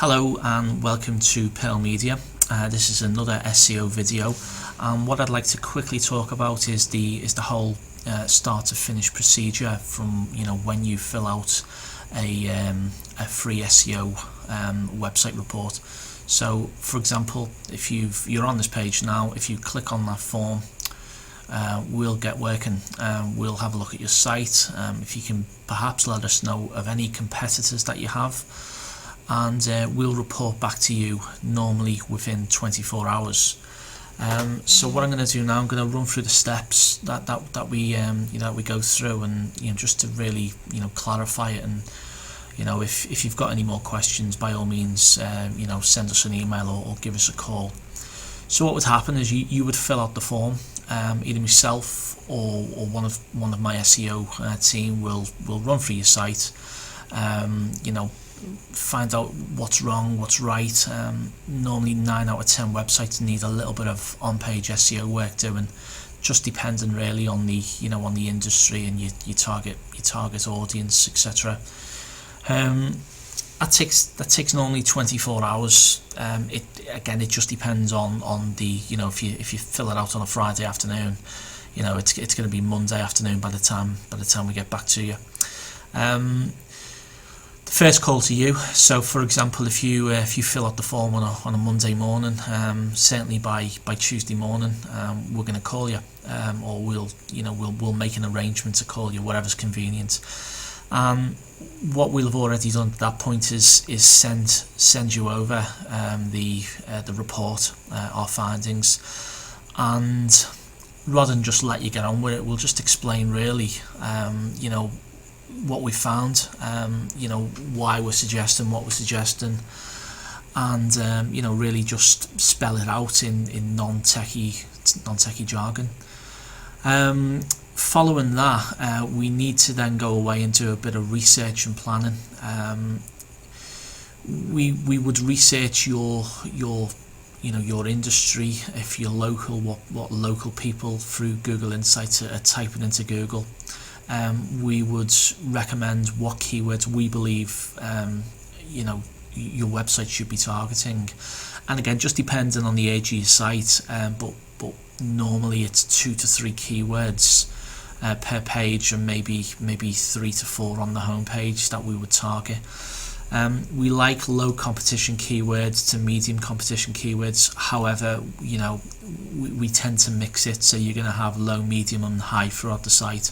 Hello and welcome to Pirl Media. This is another SEO video, and what I'd like to quickly talk about is the whole start to finish procedure from when you fill out a free SEO website report. So, for example, if you're on this page now, if you click on that form, we'll get working. We'll have a look at your site. If you can perhaps let us know of any competitors that you have, and we'll report back to you normally within 24 hours. So what I'm going to do now, I'm going to run through the steps that we go through, and just to really clarify it. And if you've got any more questions, by all means send us an email or give us a call. So what would happen is you would fill out the form. Either myself or one of my SEO team will run through your site. Find out what's wrong, what's right. Normally 9 out of 10 websites need a little bit of on-page SEO work doing, just depending really on the on the industry and your target audience, etc. That takes normally 24 hours. It just depends on the if you fill it out on a Friday afternoon, it's going to be Monday afternoon by the time we get back to you. First call to you. So, for example, if you fill out the form on a Monday morning, certainly by Tuesday morning, we're going to call you, or we'll make an arrangement to call you, whatever's convenient. What we'll have already done at that point is send you over the report, our findings, and rather than just let you get on with it, we'll just explain really, what we found, why we're suggesting what we're suggesting, and really just spell it out in non-techie jargon. Following that, we need to then go away and do a bit of research and planning. We would research your industry, if you're local, what local people through Google Insights are typing into Google. We would recommend what keywords we believe your website should be targeting, and again, just depending on the age of your site, but normally it's 2 to 3 keywords per page, and maybe 3 to 4 on the home page that we would target. We like low competition keywords to medium competition keywords. However, we tend to mix it, so you're going to have low, medium and high throughout the site.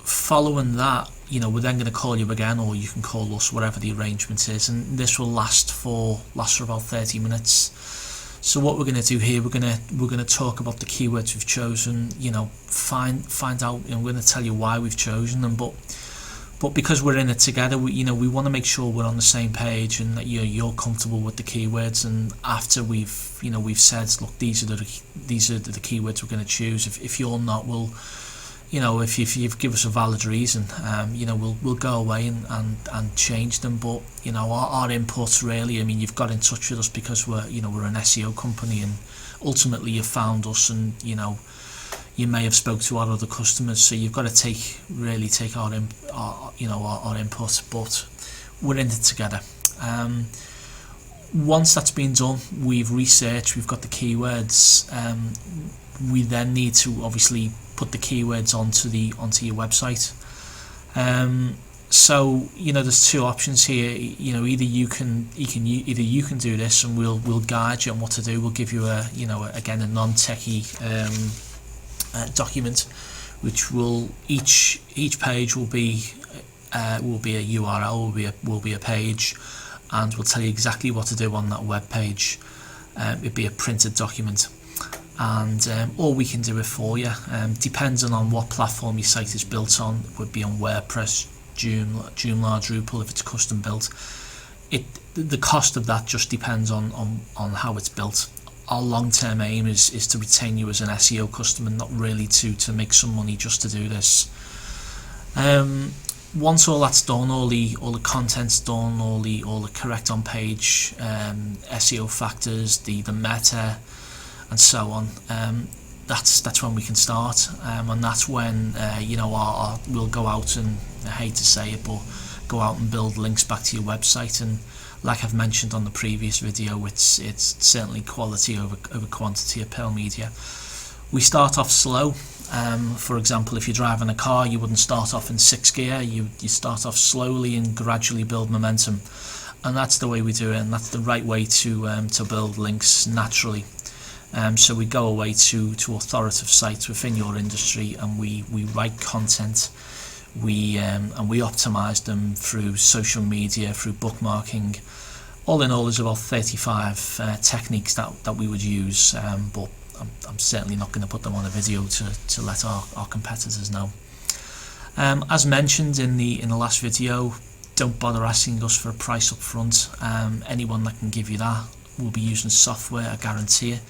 Following that, we're then going to call you again, or you can call us, whatever the arrangement is, and this will last for about 30 minutes. So what we're going to do here, we're going to talk about the keywords we've chosen. Find out. We're going to tell you why we've chosen them, but because we're in it together, we want to make sure we're on the same page and that you're comfortable with the keywords. And after we've said, look, these are the keywords we're going to choose. If you're not, we'll if you give us a valid reason, we'll go away and change them. But our inputs really, you've got in touch with us because we're an SEO company, and ultimately you found us, and you may have spoke to our other customers, so you've got to take our input, but we're in it together. Once that's been done, we've researched, we've got the keywords, we then need to obviously put the keywords onto your website. So there's 2 options here. Either you can do this, and we'll guide you on what to do. We'll give you a non-techie document, which will each page will be a URL, will be a page, and we'll tell you exactly what to do on that web page. It'd be a printed document, and or we can do it for you, depending on what platform your site is built on. It would be on WordPress, Joomla, Drupal if it's custom built. The cost of that just depends on how it's built. Our long-term aim is to retain you as an SEO customer, not really to make some money just to do this. Once all that's done, all the content's done, all the correct on-page SEO factors, the meta, and so on, that's when we can start, and that's when we'll go out, and I hate to say it, but go out and build links back to your website. And like I've mentioned on the previous video, it's certainly quality over quantity at Pirl Media. We start off slow. For example, if you're driving a car, you wouldn't start off in 6th gear. You start off slowly and gradually build momentum, and that's the way we do it, and that's the right way to build links naturally. So we go away to authoritative sites within your industry, and we write content. We optimize them through social media, through bookmarking. All in all, there's about 35 techniques that we would use, but I'm certainly not going to put them on a video to let our competitors know. As mentioned in the last video, don't bother asking us for a price up front. Anyone that can give you that will be using software, I guarantee it.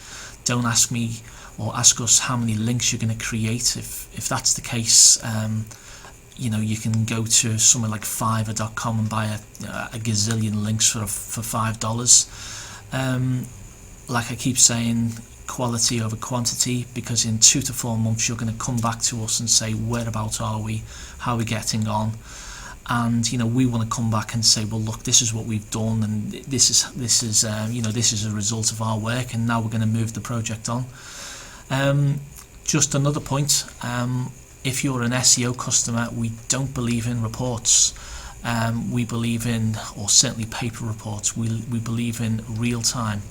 Don't ask me or ask us how many links you're going to create. If that's the case, you can go to somewhere like Fiverr.com and buy a gazillion links for $5. Like I keep saying, quality over quantity, because in 2 to 4 months you're going to come back to us and say, whereabouts are we, how are we getting on? And we want to come back and say, well, look, this is what we've done, and this is a result of our work, and now we're going to move the project on. Just another point, if you're an SEO customer, we don't believe in reports. We believe in, or certainly paper reports, we believe in real time.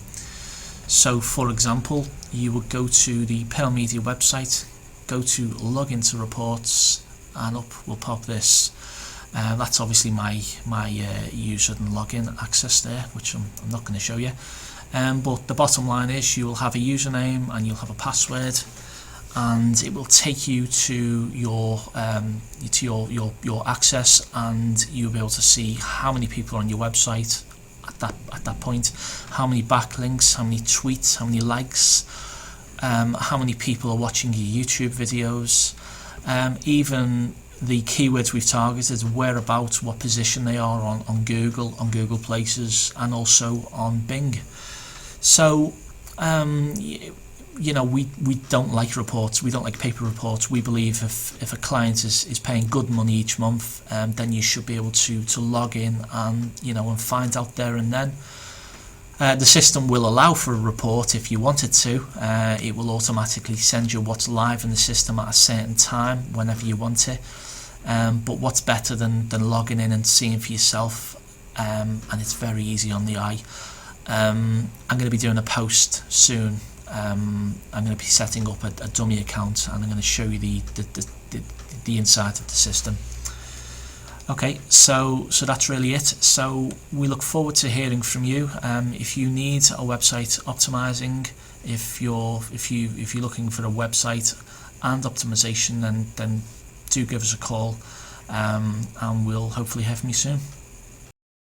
So for example, you would go to the Pirl Media website, go to log into reports, and up will pop this. That's obviously my user and login access there, which I'm not going to show you. But the bottom line is, you will have a username and you'll have a password, and it will take you to your access, and you'll be able to see how many people are on your website at that point, how many backlinks, how many tweets, how many likes, how many people are watching your YouTube videos, even the keywords we've targeted, whereabouts, what position they are on Google Places, and also on Bing. So we don't like reports. We don't like paper reports. We believe if a client is paying good money each month, then you should be able to log in and find out there and then. The system will allow for a report if you wanted to. It will automatically send you what's live in the system at a certain time whenever you want it. But what's better than logging in and seeing for yourself? And it's very easy on the eye. I'm going to be doing a post soon. I'm going to be setting up a dummy account, and I'm going to show you the inside of the system. Okay, so that's really it. So we look forward to hearing from you. If you need a website optimizing, if you're looking for a website and optimization, then do give us a call, and we'll hopefully hear from you soon.